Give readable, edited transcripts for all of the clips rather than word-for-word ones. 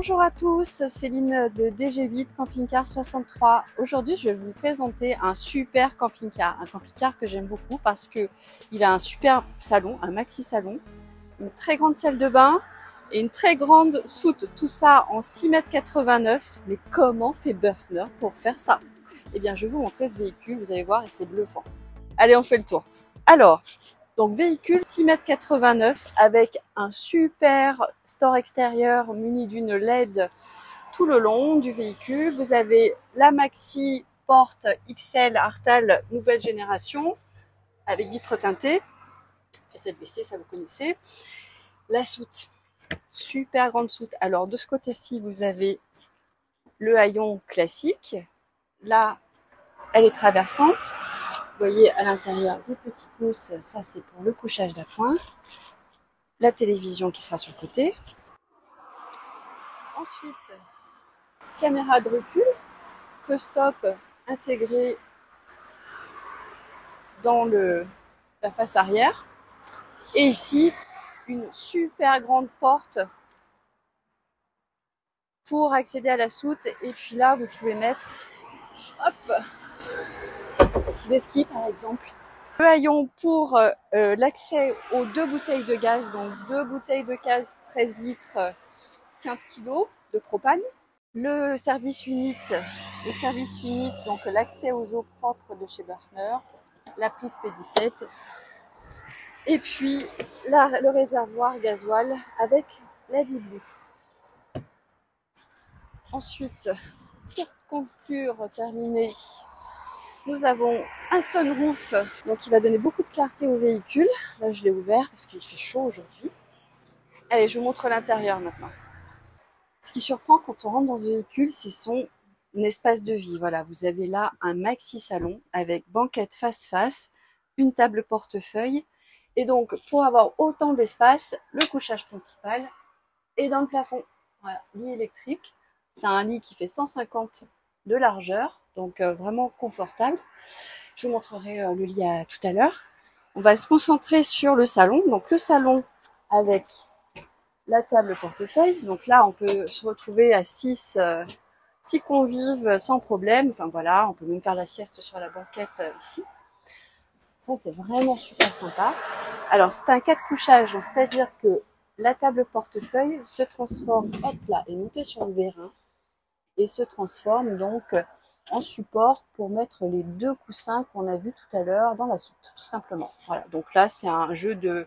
Bonjour à tous, Céline de DG8 Camping Car 63. Aujourd'hui, je vais vous présenter un super camping-car. Un camping-car que j'aime beaucoup parce que il a un super salon, un maxi salon, une très grande salle de bain et une très grande soute. Tout ça en 6,89 m. Mais comment fait Bürstner pour faire ça? Eh bien, je vais vous montrer ce véhicule, vous allez voir, et c'est bluffant. Allez, on fait le tour. Alors, donc véhicule 6,89 m avec un super store extérieur muni d'une LED tout le long du véhicule. Vous avez la maxi porte XL Artal nouvelle génération avec vitre teintée. Cette WC, ça vous connaissez. La soute, super grande soute. Alors de ce côté-ci, vous avez le haillon classique. Là, elle est traversante. Vous voyez à l'intérieur des petites mousses, ça c'est pour le couchage d'appoint. La télévision qui sera sur le côté. Ensuite, caméra de recul, feu stop intégré dans la face arrière. Et ici, une super grande porte pour accéder à la soute. Et puis là, vous pouvez mettre des skis par exemple. Le haillon pour l'accès aux 2 bouteilles de gaz, donc 2 bouteilles de gaz 13 litres, 15 kg de propane. Le service unit, donc l'accès aux eaux propres de chez Bürstner, la prise P17 et puis le réservoir gasoil avec la D-Blue. Ensuite, carte concure terminée. Nous avons un sunroof donc qui va donner beaucoup de clarté au véhicule. Là, je l'ai ouvert parce qu'il fait chaud aujourd'hui. Allez, je vous montre l'intérieur maintenant. Ce qui surprend quand on rentre dans ce véhicule, c'est son espace de vie. Voilà, vous avez là un maxi salon avec banquette face-face, une table portefeuille. Et donc, pour avoir autant d'espace, le couchage principal est dans le plafond. Voilà, lit électrique. C'est un lit qui fait 150 de largeur, donc vraiment confortable. Je vous montrerai le lit tout à l'heure. On va se concentrer sur le salon. Donc le salon avec la table portefeuille. Donc là, on peut se retrouver à 6 convives sans problème. Enfin voilà, on peut même faire la sieste sur la banquette ici. Ça, c'est vraiment super sympa. Alors, c'est un 4 couchages, c'est-à-dire que la table portefeuille se transforme, hop là, est montée sur le vérin et se transforme donc en support pour mettre les 2 coussins qu'on a vus tout à l'heure dans la soute, tout simplement. Voilà, donc là c'est un jeu de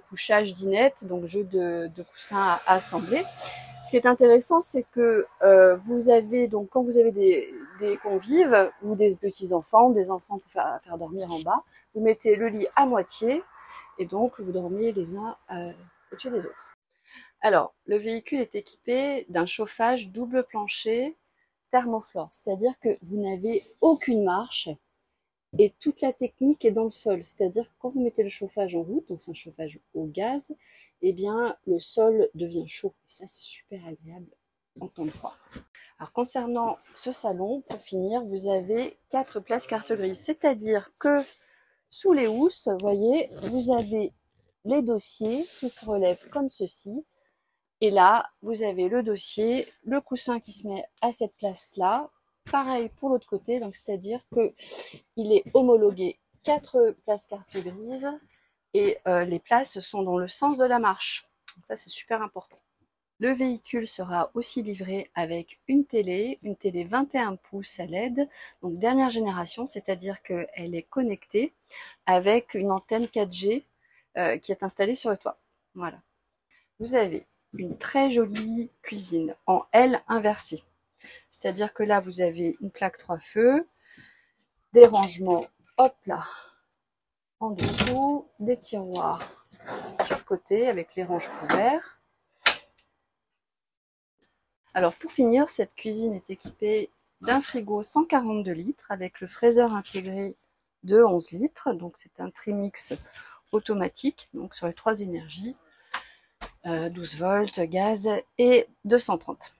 couchage dinette, donc jeu de coussins à assembler. Ce qui est intéressant, c'est que vous avez donc quand vous avez des convives ou des petits enfants, des enfants pour faire dormir en bas, vous mettez le lit à moitié et donc vous dormez les uns au-dessus des autres. Alors, le véhicule est équipé d'un chauffage double plancher thermoflore, c'est-à-dire que vous n'avez aucune marche et toute la technique est dans le sol, c'est-à-dire que quand vous mettez le chauffage en route, donc c'est un chauffage au gaz, eh bien le sol devient chaud et ça c'est super agréable en temps de froid. Alors concernant ce salon, pour finir, vous avez 4 places carte grise, c'est-à-dire que sous les housses, vous voyez, vous avez les dossiers qui se relèvent comme ceci. Et là, vous avez le dossier, le coussin qui se met à cette place-là. Pareil pour l'autre côté, donc c'est-à-dire que il est homologué 4 places carte grise et les places sont dans le sens de la marche. Donc ça, c'est super important. Le véhicule sera aussi livré avec une télé 21 pouces à LED, donc dernière génération, c'est-à-dire qu'elle est connectée avec une antenne 4G qui est installée sur le toit. Voilà. Vous avez une très jolie cuisine en L inversée. C'est-à-dire que là, vous avez une plaque 3 feux, des rangements, hop là, en dessous, des tiroirs sur le côté avec les ranges couverts. Alors pour finir, cette cuisine est équipée d'un frigo 142 litres avec le fraiseur intégré de 11 litres. Donc c'est un trimix automatique, donc sur les 3 énergies. 12 volts, gaz et 230.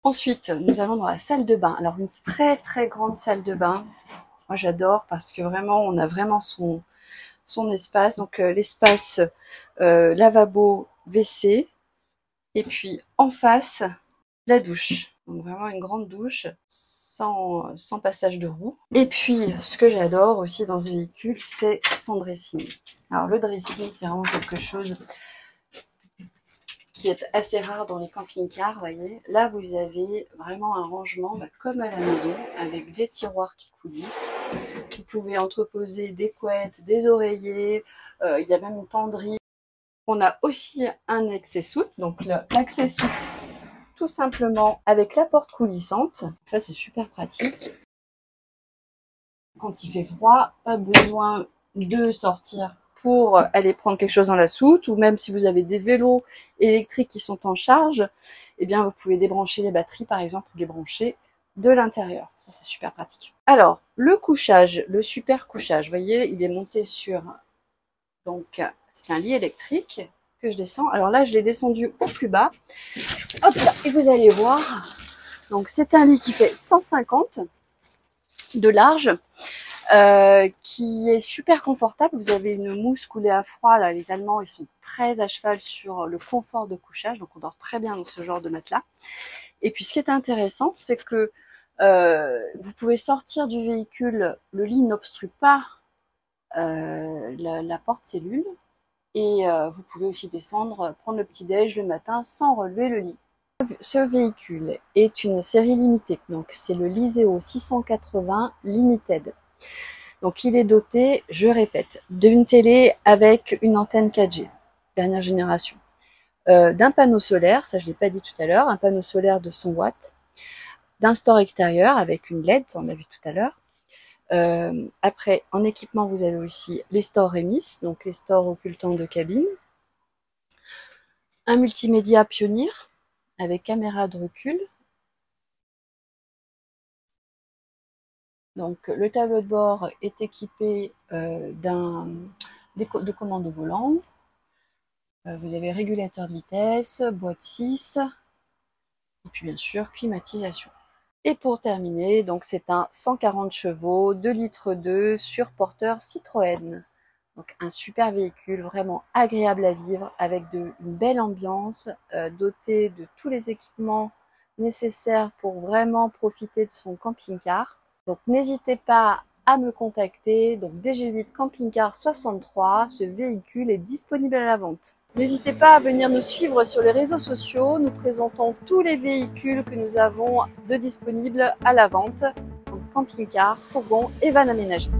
Ensuite, nous allons dans la salle de bain. Alors, une très très grande salle de bain. Moi, j'adore parce que vraiment, on a vraiment son espace. Donc, l'espace lavabo WC Et puis en face, la douche. Donc vraiment une grande douche sans passage de roue. Et puis ce que j'adore aussi dans ce véhicule, c'est son dressing. Alors le dressing, c'est vraiment quelque chose qui est assez rare dans les camping-cars, voyez. Là, vous avez vraiment un rangement comme à la maison, avec des tiroirs qui coulissent. Vous pouvez entreposer des couettes, des oreillers, il y a même une penderie. On a aussi un accessoute, donc l'accessoute tout simplement avec la porte coulissante. Ça, c'est super pratique. Quand il fait froid, pas besoin de sortir pour aller prendre quelque chose dans la soute, ou même si vous avez des vélos électriques qui sont en charge, eh bien vous pouvez débrancher les batteries par exemple, ou les brancher de l'intérieur. Ça, c'est super pratique. Alors, le couchage, le super couchage, vous voyez, il est monté sur, donc c'est un lit électrique que je descends. Alors là, je l'ai descendu au plus bas. Hop là, et vous allez voir. Donc c'est un lit qui fait 150 de large, qui est super confortable. Vous avez une mousse coulée à froid. Là, les Allemands, ils sont très à cheval sur le confort de couchage, donc on dort très bien dans ce genre de matelas. Et puis ce qui est intéressant, c'est que vous pouvez sortir du véhicule, le lit n'obstrue pas la porte cellule, et vous pouvez aussi descendre, prendre le petit-déj le matin sans relever le lit. Ce véhicule est une série limitée, donc c'est le Liseo 680 Limited. Donc il est doté, je répète, d'une télé avec une antenne 4G, dernière génération, d'un panneau solaire, ça je ne l'ai pas dit tout à l'heure, un panneau solaire de 100 watts, d'un store extérieur avec une LED, ça on l'a vu tout à l'heure. Après, en équipement, vous avez aussi les stores Remis, donc les stores occultants de cabine, un multimédia Pioneer avec caméra de recul. Donc le tableau de bord est équipé de commandes au volant. Vous avez régulateur de vitesse, boîte 6, et puis bien sûr climatisation. Et pour terminer, donc c'est un 140 chevaux, 2,2 litres sur porteur Citroën. Donc un super véhicule, vraiment agréable à vivre, avec une belle ambiance, doté de tous les équipements nécessaires pour vraiment profiter de son camping-car. Donc n'hésitez pas à me contacter, donc DG8 Camping Car 63, ce véhicule est disponible à la vente. N'hésitez pas à venir nous suivre sur les réseaux sociaux, nous présentons tous les véhicules que nous avons de disponibles à la vente, donc camping-car, fourgon et van aménagés.